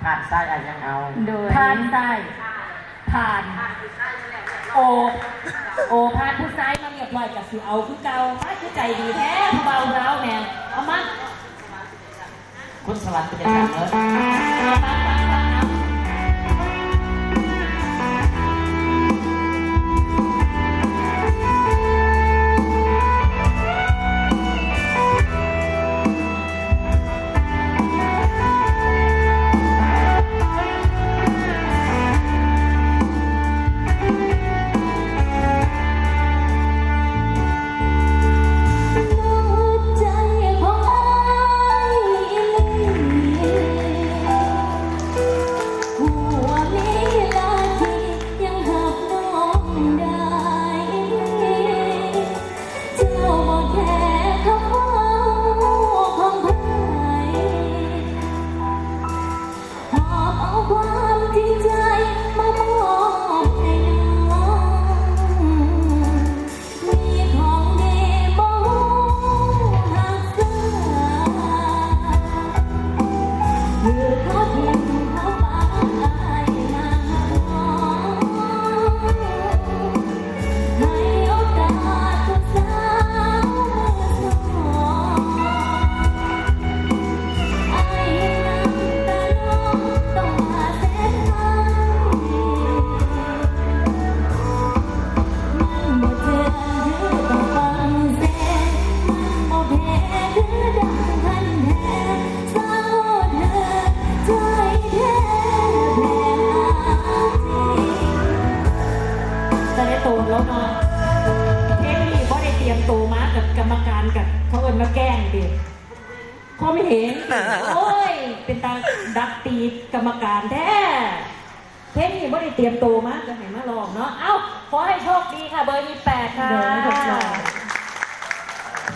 ผ่านไส้อะไรยังเอาผ่านไส้ผ่านโอผ่านผู้ไส้มาเรียบร้อยกับสิเอาคือเก่ามาคือใจดีแท้เบาแล้วแม่เอามาคุณสวัสดิ์เป็นยังไงเลยแล้วเนาะเทปนี้ก็ได้เตรียมตัวมากับกรรมการกับเขาเอิญมาแกล้งดิเขาไม่เห็นโอ้ยเป็นตาดักตีกรรมการแท้เทปนี้ก็ได้เตรียมตัวมาจะเห็นมาลองเนาะเอ้าขอให้โชคดีค่ะเบอร์28ค่ะ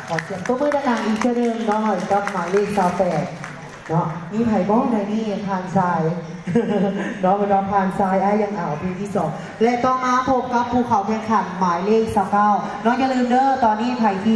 ขอเสียงตัวมือดังๆอีกเรื่องน้อยกับหมายเลข28เนาะมีไผ่บ้องในนี่ผ่านทรายน้องเป็นผ่านทรายยังอ่าวเพลงที่2และต้องมาพบกับภูเขาแข่งขันหมายเลข29น้องอย่าลืมเด้อตอนนี้ไผ่ที่